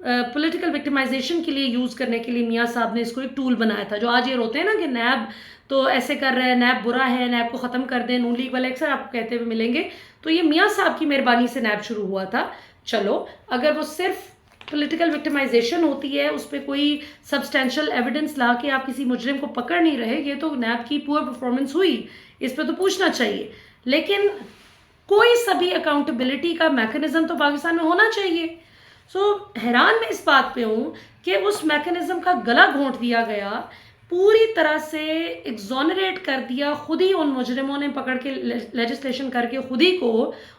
Political victimization کے لیے use کرنے کے لیے میاں صاحب نے اس کو ایک ٹول بنایا تھا. جو آج یہ روتے ہیں نا کہ نیب تو ایسے کر رہے ہیں, نیب برا ہے, نیب کو ختم کر دیں, نون لیگ والے اکثر آپ کو کہتے ہوئے ملیں گے, تو یہ میاں صاحب کی مہربانی سے نیب شروع ہوا تھا. چلو اگر وہ صرف پولیٹیکل وکٹمائزیشن ہوتی ہے, اس پہ کوئی سبسٹینشیل ایویڈنس لا کے آپ کسی مجرم کو پکڑ نہیں رہے, یہ تو نیب کی پور پرفارمنس ہوئی, اس پہ تو پوچھنا چاہیے. لیکن کوئی سبھی اکاؤنٹیبلٹی کا میکنزم تو پاکستان میں ہونا چاہیے. حیران میں اس بات پہ ہوں کہ اس میکنزم کا گلا گھونٹ دیا گیا, پوری طرح سے ایگزونریٹ کر دیا خود ہی ان مجرموں نے پکڑ کے لیجسلیشن کر کے خود ہی کو,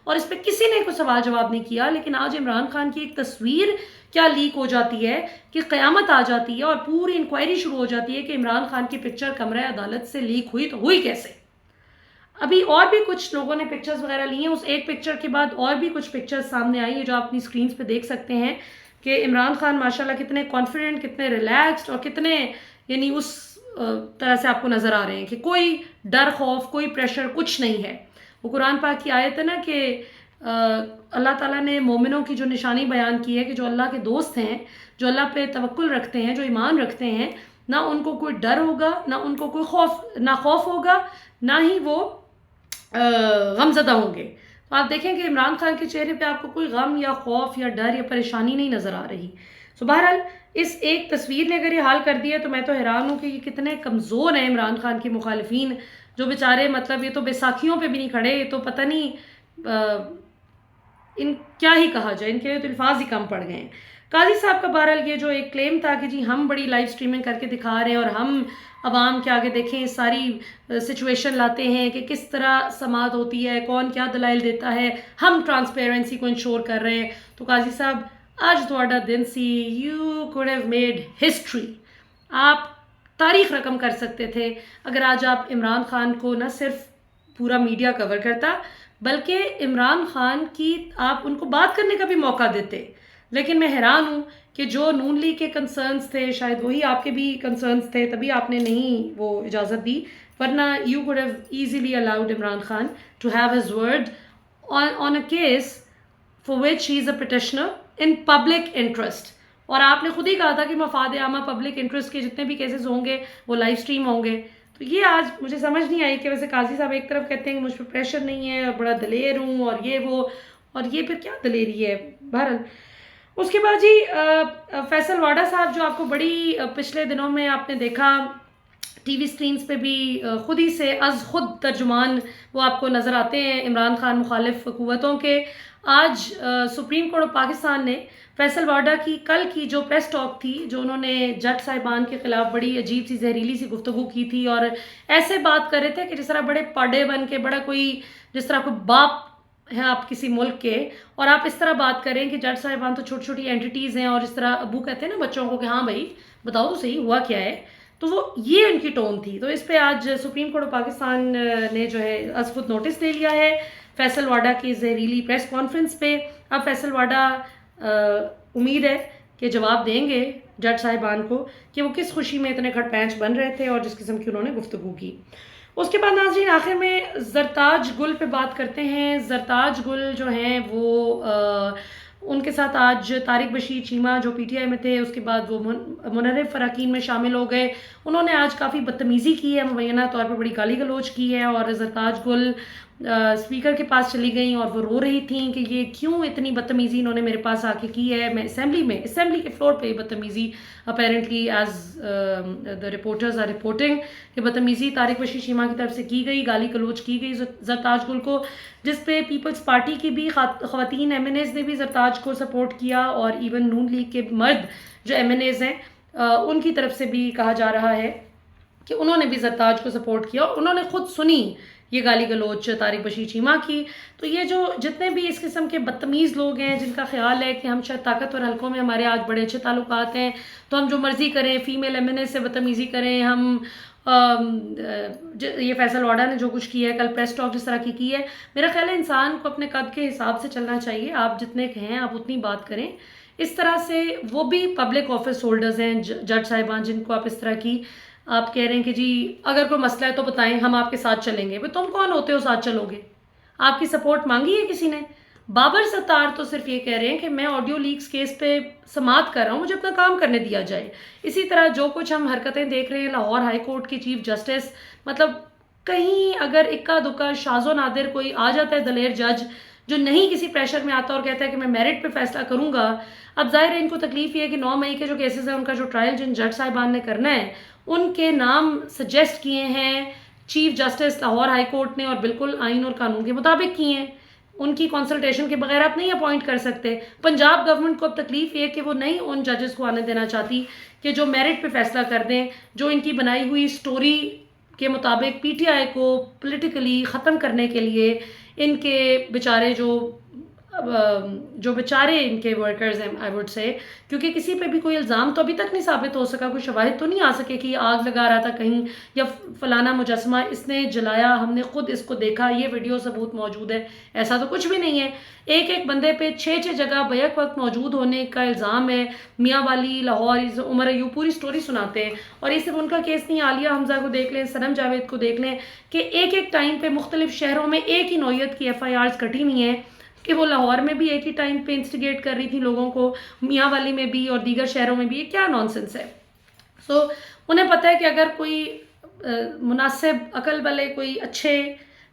اور اس پہ کسی نے کوئی سوال جواب نہیں کیا. لیکن آج عمران خان کی ایک تصویر کیا لیک ہو جاتی ہے کہ قیامت آ جاتی ہے اور پوری انکوائری شروع ہو جاتی ہے کہ عمران خان کی پکچر کمرہ عدالت سے لیک ہوئی, تو ہوئی کیسے. ابھی اور بھی کچھ لوگوں نے پکچرز وغیرہ لی ہیں, اس ایک پکچر کے بعد اور بھی کچھ پکچرز سامنے آئی ہیں جو آپ اپنی سکرینز پہ دیکھ سکتے ہیں کہ عمران خان ماشاءاللہ کتنے کانفیڈنٹ, کتنے ریلیکسڈ اور کتنے یعنی اس طرح سے آپ کو نظر آ رہے ہیں کہ کوئی ڈر خوف کوئی پریشر کچھ نہیں ہے. وہ قرآن پاک کی آیت ہے نا کہ اللہ تعالیٰ نے مومنوں کی جو نشانی بیان کی ہے کہ جو اللہ کے دوست ہیں, جو اللہ پہ توکل رکھتے ہیں, جو ایمان رکھتے ہیں, نہ ان کو کوئی ڈر ہوگا, نہ ان کو کوئی خوف ہوگا, نہ ہی وہ غمزدہ ہوں گے. تو آپ دیکھیں کہ عمران خان کے چہرے پہ آپ کو کوئی غم یا خوف یا ڈر یا پریشانی نہیں نظر آ رہی. بہرحال اس ایک تصویر نے اگر یہ حال کر دیا تو میں تو حیران ہوں کہ یہ کتنے کمزور ہیں عمران خان کے مخالفین, جو بیچارے مطلب یہ تو بیساکھیوں پہ بھی نہیں کھڑے, یہ تو پتہ نہیں ان کیا ہی کہا جائے, ان کے لیے تو الفاظ ہی کم پڑ گئے ہیں. قاضی صاحب کا بہرحال یہ جو ایک کلیم تھا کہ جی ہم بڑی لائیو سٹریمنگ کر کے دکھا رہے ہیں اور ہم عوام کے آگے دیکھیں ساری سچویشن لاتے ہیں کہ کس طرح سماعت ہوتی ہے, کون کیا دلائل دیتا ہے, ہم ٹرانسپیرنسی کو انشور کر رہے ہیں. تو قاضی صاحب آج تھوڑا دن سی you could have made history, آپ تاریخ رقم کر سکتے تھے اگر آج آپ عمران خان کو نہ صرف پورا میڈیا کور کرتا بلکہ عمران خان کی آپ ان کو بات کرنے کا بھی موقع دیتے. لیکن میں حیران ہوں کہ جو نون لیگ کے کنسرنز تھے شاید وہی آپ کے بھی کنسرنز تھے, تبھی آپ نے نہیں وہ اجازت دی, ورنہ you could have easily allowed Imran Khan to have his word on a case for which he is a petitioner in public interest. اور آپ نے خود ہی کہا تھا کہ مفاد عامہ پبلک انٹرسٹ کے جتنے بھی کیسز ہوں گے وہ لائیو سٹریم ہوں گے. تو یہ آج مجھے سمجھ نہیں آئی کہ ویسے قاضی صاحب ایک طرف کہتے ہیں کہ مجھ پہ پریشر نہیں ہے اور بڑا دلیر ہوں اور یہ وہ, اور یہ پھر کیا دلیری ہے. بہرحال اس کے بعد جی فیصل واڈا صاحب جو آپ کو بڑی پچھلے دنوں میں آپ نے دیکھا ٹی وی سکرینز پہ بھی خود ہی سے از خود ترجمان وہ آپ کو نظر آتے ہیں عمران خان مخالف قوتوں کے. آج سپریم کورٹ آف پاکستان نے فیصل واڈا کی کل کی جو پریس ٹاک تھی, جو انہوں نے جج صاحبان کے خلاف بڑی عجیب سی زہریلی سی گفتگو کی تھی اور ایسے بات کر رہے تھے کہ جس طرح بڑے پاڑے بن کے بڑا کوئی جس طرح کوئی باپ ہیں آپ کسی ملک کے, اور آپ اس طرح بات کریں کہ جج صاحبان تو چھوٹی چھوٹی اینٹیز ہیں, اور اس طرح ابو کہتے ہیں نا بچوں کو کہ ہاں بھائی بتاؤ تو صحیح ہوا کیا ہے, تو وہ یہ ان کی ٹون تھی. تو اس پہ آج سپریم کورٹ آف پاکستان نے جو ہے از خود نوٹس لے لیا ہے فیصل واڈا کی زہریلی پریس کانفرنس پہ. اب فیصل واڈا امید ہے کہ جواب دیں گے جج صاحبان کو کہ وہ کس خوشی میں اتنے کھٹ پینچ بن رہے تھے اور جس قسم کی انہوں نے گفتگو کی. اس کے بعد ناظرین آخر میں زرتاج گل پہ بات کرتے ہیں. زرتاج گل جو ہیں وہ ان کے ساتھ آج طارق بشیر چیمہ جو پی ٹی آئی میں تھے, اس کے بعد وہ منرف فراقین میں شامل ہو گئے. انہوں نے آج کافی بدتمیزی کی ہے, مبینہ طور پہ بڑی گالی گلوچ کی ہے, اور زرتاج گل اسپیکر کے پاس چلی گئیں اور وہ رو رہی تھیں کہ یہ کیوں اتنی بدتمیزی انہوں نے میرے پاس آ کے کی ہے. میں اسمبلی کے فلور پہ یہ بدتمیزی apparently as the reporters are reporting کہ بدتمیزی طارق بشیر چیمہ کی طرف سے کی گئی, گالی گلوچ کی گئی زرتاج گل کو, جس پہ پیپلز پارٹی کی بھی خواتین ایم این ایز نے بھی زرتاج کو سپورٹ کیا, اور ایون نون لیگ کے مرد جو ایم این ایز ہیں ان کی طرف سے بھی کہا جا رہا ہے کہ انہوں نے بھی زرتاج کو سپورٹ کیا, اور انہوں نے خود سنی یہ گالی گلوچ طارق بشیر چیمہ کی. تو یہ جو جتنے بھی اس قسم کے بدتمیز لوگ ہیں جن کا خیال ہے کہ ہم شاید طاقتور حلقوں میں ہمارے آج بڑے اچھے تعلقات ہیں تو ہم جو مرضی کریں, فیمیل ایم این اے سے بدتمیزی کریں, ہم یہ فیصل واڈا نے جو کچھ کیا ہے کل پریس ٹاک جس طرح کی ہے, میرا خیال ہے انسان کو اپنے قد کے حساب سے چلنا چاہیے. آپ جتنے ہیں آپ اتنی بات کریں. اس طرح سے وہ بھی پبلک آفس ہولڈرز ہیں جج صاحبان جن کو آپ اس طرح کی آپ کہہ رہے ہیں کہ جی اگر کوئی مسئلہ ہے تو بتائیں ہم آپ کے ساتھ چلیں گے. بھئی تم کون ہوتے ہو ساتھ چلو گے؟ آپ کی سپورٹ مانگی ہے کسی نے؟ بابر ستار تو صرف یہ کہہ رہے ہیں کہ میں آڈیو لیکس کیس پہ سماعت کر رہا ہوں، مجھے اپنا کام کرنے دیا جائے۔ اسی طرح جو کچھ ہم حرکتیں دیکھ رہے ہیں لاہور ہائی کورٹ کے چیف جسٹس، مطلب کہیں اگر اکا دکا شاذ و نادر کوئی آ جاتا ہے دلیر جج جو نہیں کسی پریشر میں آتا اور کہتا ہے کہ میں میرٹ پہ فیصلہ کروں گا، اب ظاہر ہے ان کو تکلیف یہ ہے کہ 9 مئی کے جو کیسز ہیں ان کا جو ٹرائل جن جج صاحبان نے کرنا ہے ان کے نام سجیسٹ کیے ہیں chief justice Lahore high court نے، اور بالکل آئین اور قانون کے مطابق کیے ہیں، ان کی کنسلٹیشن کے بغیر آپ نہیں اپوائنٹ کر سکتے۔ پنجاب گورنمنٹ کو اب تکلیف یہ کہ وہ نہیں ان ججز کو آنے دینا چاہتی کہ جو میرٹ پہ فیصلہ کر دیں، جو ان کی بنائی ہوئی سٹوری کے مطابق پی ٹی آئی کو پولیٹیکلی ختم کرنے کے لیے ان کے بیچارے جو بیچارے ان کے ورکرز ہیں آئی وڈ سے، کیونکہ کسی پہ بھی کوئی الزام تو ابھی تک نہیں ثابت ہو سکا، کوئی شواہد تو نہیں آ سکے کہ یہ آگ لگا رہا تھا کہیں یا فلانا مجسمہ اس نے جلایا، ہم نے خود اس کو دیکھا، یہ ویڈیو ثبوت موجود ہے، ایسا تو کچھ بھی نہیں ہے۔ ایک ایک بندے پہ 6 جگہ بیک وقت موجود ہونے کا الزام ہے، میاں والی، لاہور، عمر ایوب پوری سٹوری سناتے ہیں۔ اور یہ صرف ان کا کیس نہیں، عالیہ حمزہ کو دیکھ لیں، صنم جاوید کو دیکھ لیں کہ ایک ایک ٹائم پہ مختلف شہروں میں ایک ہی نوعیت کی ایف آئی آرز کٹی ہوئی ہیں کہ وہ لاہور میں بھی ایک ہی ٹائم پہ انسٹیگیٹ کر رہی تھی لوگوں کو، میاں والی میں بھی اور دیگر شہروں میں بھی۔ یہ کیا نانسنس ہے؟ سو انہیں پتہ ہے کہ اگر کوئی مناسب عقل والے کوئی اچھے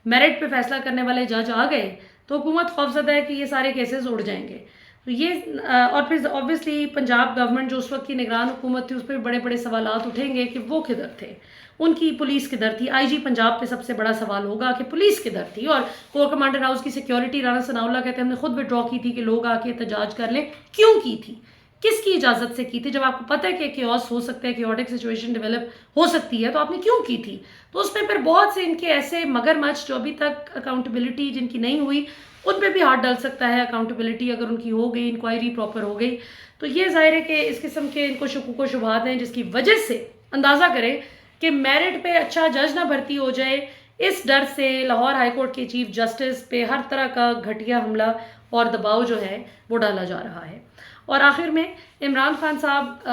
میرٹ پہ فیصلہ کرنے والے جج آ گئے تو حکومت خوفزدہ ہے کہ یہ سارے کیسز اڑ جائیں گے۔ تو یہ اور پھر آبویسلی پنجاب گورنمنٹ جو اس وقت کی نگران حکومت تھی اس پہ بڑے بڑے سوالات اٹھیں گے کہ وہ کدھر تھے، ان کی پولیس کدھر تھی۔ آئی جی پنجاب پہ سب سے بڑا سوال ہوگا کہ پولیس کدھر تھی، اور کور کمانڈر ہاؤس کی سیکیورٹی رانا ثناء اللہ کہتے ہیں ہم نے خود وڈرا کی تھی کہ لوگ آ کے احتجاج کر لیں، کیوں کی تھی، کس کی اجازت سے کی تھی؟ جب آپ کو پتہ ہے کہ کیوس ہو سکتا ہے، کیوٹک سچویشن ڈیولپ ہو سکتی ہے، تو آپ نے کیوں کی تھی؟ تو اس میں پھر بہت سے ان کے ایسے مگر مچھ جو ابھی تک اکاؤنٹیبلٹی جن کی نہیں ہوئی ان پہ بھی ہاتھ ڈل سکتا ہے۔ اکاؤنٹیبلٹی اگر ان کی ہو گئی، انکوائری پراپر ہو گئی، تو یہ ظاہر ہے کہ اس قسم کے ان کو شکوک و شبہات ہیں جس کی وجہ سے اندازہ کریں کہ میرٹ پہ اچھا جج نہ بھرتی ہو جائے، اس ڈر سے لاہور ہائی کورٹ کے چیف جسٹس پہ ہر طرح کا گھٹیا حملہ اور دباؤ جو ہے وہ ڈالا جا رہا ہے۔ اور آخر میں عمران خان صاحب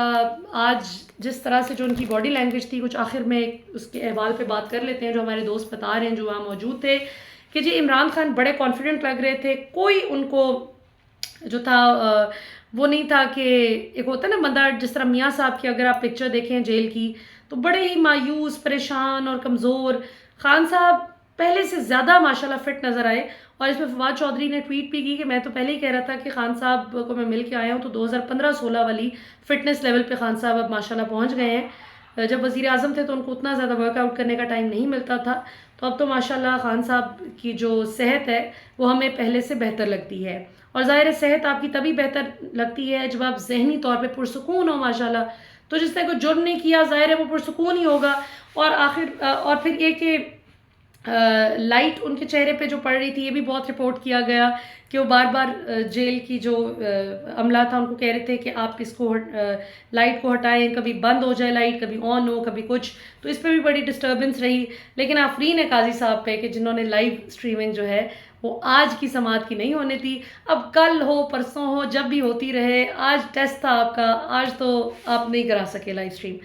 آج جس طرح سے جو ان کی باڈی لینگویج تھی، کچھ آخر میں اس کے احوال پہ بات کر لیتے ہیں جو ہمارے دوست بتا رہے ہیں جو وہاں موجود تھے، کہ جی عمران خان بڑے کانفیڈنٹ لگ رہے تھے، کوئی ان کو جو تھا وہ نہیں تھا کہ ایک ہوتا ہے نا بندہ جس طرح میاں صاحب کی اگر آپ پکچر دیکھیں جیل کی تو بڑے ہی مایوس، پریشان اور کمزور۔ خان صاحب پہلے سے زیادہ ماشاءاللہ فٹ نظر آئے، اور اس میں فواد چودھری نے ٹویٹ بھی کی کہ میں تو پہلے ہی کہہ رہا تھا کہ خان صاحب کو میں مل کے آیا ہوں، تو 2015-16 والی فٹنس لیول پہ خان صاحب اب ماشاءاللہ پہنچ گئے ہیں۔ جب وزیر اعظم تھے تو ان کو اتنا زیادہ ورک آؤٹ کرنے کا ٹائم نہیں ملتا تھا، تو اب تو ماشاءاللہ خان صاحب کی جو صحت ہے وہ ہمیں پہلے سے بہتر لگتی ہے۔ اور ظاہر صحت آپ کی تبھی بہتر لگتی ہے جب آپ ذہنی طور پہ پرسکون ہو ماشاءاللہ، تو جس نے کوئی جرم نہیں کیا ظاہر ہے وہ پرسکون ہی ہوگا۔ اور پھر یہ کہ لائٹ ان کے چہرے پہ جو پڑ رہی تھی، یہ بھی بہت رپورٹ کیا گیا کہ وہ بار بار جیل کی جو عملہ تھا ان کو کہہ رہے تھے کہ آپ اس کو لائٹ کو ہٹائیں، کبھی بند ہو جائے لائٹ، کبھی آن ہو، کبھی کچھ، تو اس پہ بھی بڑی ڈسٹربنس رہی۔ لیکن آفرین ہے قاضی صاحب پہ کہ جنہوں نے لائیو اسٹریمنگ جو ہے وہ آج کی سماعت کی نہیں ہونے تھی، اب کل ہو پرسوں ہو جب بھی ہوتی رہے، آج ٹیسٹ تھا آپ کا، آج تو آپ نہیں کرا سکے لائیو اسٹریم۔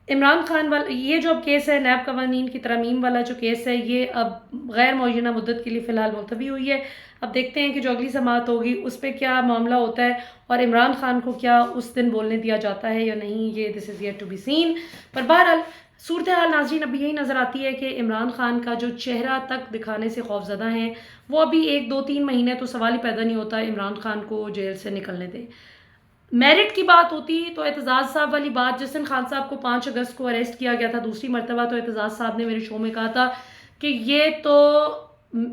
عمران خان والا یہ جو اب کیس ہے، نیب قوانین کی ترامیم والا جو کیس ہے، یہ اب غیر معینہ مدت کے لیے فی الحال ملتوی ہوئی ہے۔ اب دیکھتے ہیں کہ جو اگلی سماعت ہوگی اس پہ کیا معاملہ ہوتا ہے اور عمران خان کو کیا اس دن بولنے دیا جاتا ہے یا نہیں، یہ this is yet to be seen. پر بہرحال صورتحال ناظرین اب یہی نظر آتی ہے کہ عمران خان کا جو چہرہ تک دکھانے سے خوفزدہ ہیں، وہ ابھی 1-2-3 مہینے تو سوال ہی پیدا نہیں ہوتا عمران خان کو جیل سے نکلنے دیں۔ میرٹ کی بات ہوتی تو اعتزاز صاحب والی بات، جس دن خان صاحب کو 5 اگست کو اریسٹ کیا گیا تھا دوسری مرتبہ، تو اعتزاز صاحب نے میرے شو میں کہا تھا کہ یہ تو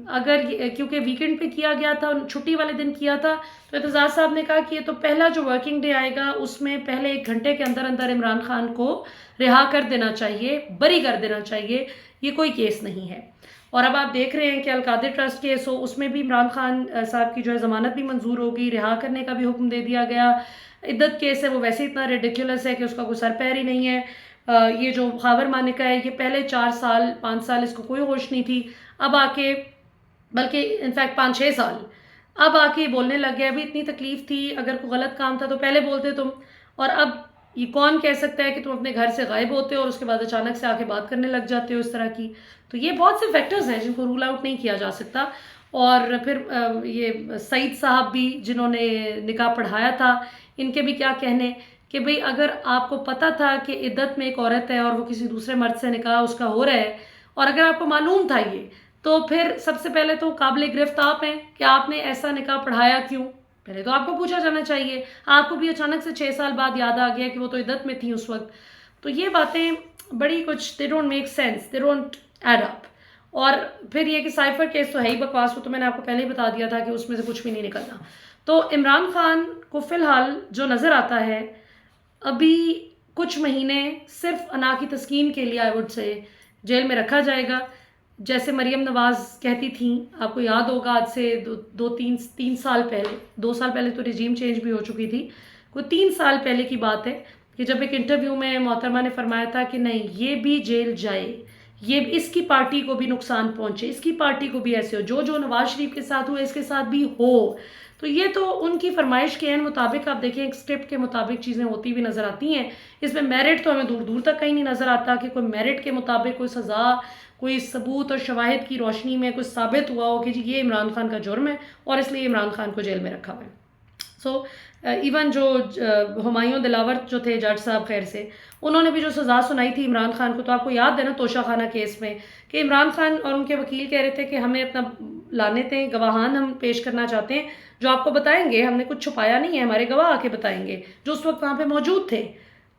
اگر کیونکہ ویکنڈ پہ کیا گیا تھا، چھٹی والے دن کیا تھا، تو اعتزاز صاحب نے کہا کہ یہ تو پہلا جو ورکنگ ڈے آئے گا اس میں پہلے 1 گھنٹے کے اندر اندر عمران خان کو رہا کر دینا چاہیے، بری کر دینا چاہیے، یہ کوئی کیس نہیں ہے۔ اور اب آپ دیکھ رہے ہیں کہ القادر ٹرسٹ کیس ہو، اس میں بھی عمران خان صاحب کی جو ہے ضمانت بھی منظور ہوگی، رہا کرنے کا بھی حکم دے دیا گیا۔ عدت کیس ہے وہ ویسے اتنا ریڈیکولس ہے کہ اس کا کوئی سر پیر ہی نہیں ہے۔ یہ جو خاور مانکہ ہے، یہ پہلے 4 سال 5 سال اس کو کوئی ہوش نہیں تھی، اب آ کے بلکہ انفیکٹ 5-6 سال اب آ کے بولنے لگ گیا۔ ابھی اتنی تکلیف تھی، اگر کوئی غلط کام تھا تو پہلے بولتے تم، اور اب یہ کون کہہ سکتا ہے کہ تم اپنے گھر سے غائب ہوتے ہو اور اس کے بعد اچانک سے آ کے بات کرنے لگ جاتے ہو اس طرح کی۔ تو یہ بہت سے فیکٹرز ہیں جن کو رول آؤٹ نہیں کیا جا سکتا۔ اور پھر یہ سعید صاحب بھی جنہوں نے نکاح پڑھایا تھا، ان کے بھی کیا کہنے کہ بھئی اگر آپ کو پتہ تھا کہ عدت میں ایک عورت ہے اور وہ کسی دوسرے مرد سے نکاح اس کا ہو رہا ہے، اور اگر آپ کو معلوم تھا یہ، تو پھر سب سے پہلے تو قابل گرفت آپ ہیں کہ آپ نے ایسا نکاح پڑھایا کیوں؟ پہلے تو آپ کو پوچھا جانا چاہیے. آپ کو بھی اچانک سے 6 سال بعد یاد آ گیا کہ وہ تو عدت میں تھیں اس وقت. تو یہ باتیں بڑی کچھ they don't make sense, they don't add up. اور پھر یہ کہ سائفر کیس تو ہے ہی بکواس، وہ تو میں نے آپ کو پہلے ہی بتا دیا تھا کہ اس میں سے کچھ بھی نہیں نکلنا. تو عمران خان کو فی الحال جو نظر آتا ہے ابھی کچھ مہینے صرف انا کی تسکین کے لیے آئی وڈ سے جیل میں رکھا جائے گا. جیسے مریم نواز کہتی تھیں، آپ کو یاد ہوگا آج سے تین سال پہلے، 2 سال پہلے تو رجیم چینج بھی ہو چکی تھی، کوئی 3 سال پہلے کی بات ہے کہ جب ایک انٹرویو میں محترمہ نے فرمایا تھا کہ نہیں یہ بھی جیل جائے، یہ اس کی پارٹی کو بھی نقصان پہنچے، اس کی پارٹی کو بھی ایسے ہو، جو نواز شریف کے ساتھ ہوا اس کے ساتھ بھی ہو. تو یہ تو ان کی فرمائش کے مطابق آپ دیکھیں ایک اسکرپٹ کے مطابق چیزیں ہوتی بھی نظر آتی ہیں. اس میں میرٹ تو ہمیں دور دور تک کہیں نہیں نظر آتا کہ کوئی میرٹ کے مطابق کوئی سزا، کوئی ثبوت اور شواہد کی روشنی میں کوئی ثابت ہوا ہو کہ جی یہ عمران خان کا جرم ہے اور اس لیے عمران خان کو جیل میں رکھا ہوا ہے. سو ایون جو ہمایوں دلاور جو تھے جج صاحب خیر سے، انہوں نے بھی جو سزا سنائی تھی عمران خان کو، تو آپ کو یاد ہے نا توشہ خانہ کیس میں کہ عمران خان اور ان کے وکیل کہہ رہے تھے کہ ہمیں اپنا لانے تھے گواہان، ہم پیش کرنا چاہتے ہیں جو آپ کو بتائیں گے، ہم نے کچھ چھپایا نہیں ہے، ہمارے گواہ آ کے بتائیں گے جو اس وقت وہاں پہ موجود تھے.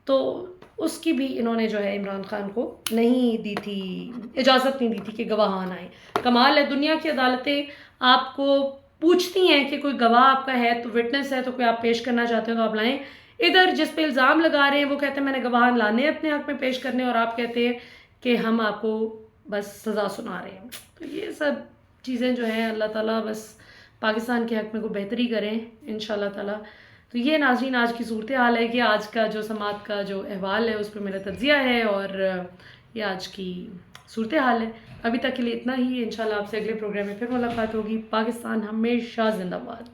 تو اس کی بھی انہوں نے جو ہے عمران خان کو نہیں دی تھی، اجازت نہیں دی تھی کہ گواہان آئیں. کمال ہے، دنیا کی عدالتیں آپ کو پوچھتی ہیں کہ کوئی گواہ آپ کا ہے تو وٹنس ہے تو کوئی آپ پیش کرنا چاہتے ہیں تو آپ لائیں. ادھر جس پہ الزام لگا رہے ہیں وہ کہتے ہیں میں نے گواہان لانے اپنے حق میں پیش کرنے، اور آپ کہتے ہیں کہ ہم آپ کو بس سزا سنا رہے ہیں. تو یہ سب چیزیں جو ہیں اللہ تعالیٰ بس پاکستان کے حق میں کو بہتری کریں انشاءاللہ تعالیٰ. تو یہ ناظرین آج کی صورتحال ہے کہ آج کا جو سماعت کا جو احوال ہے اس پہ میرا تجزیہ ہے، اور یہ آج کی صورتحال ہے. ابھی تک کے لیے اتنا ہی. انشاءاللہ آپ سے اگلے پروگرام میں پھر ملاقات ہوگی. پاکستان ہمیشہ زندہ باد.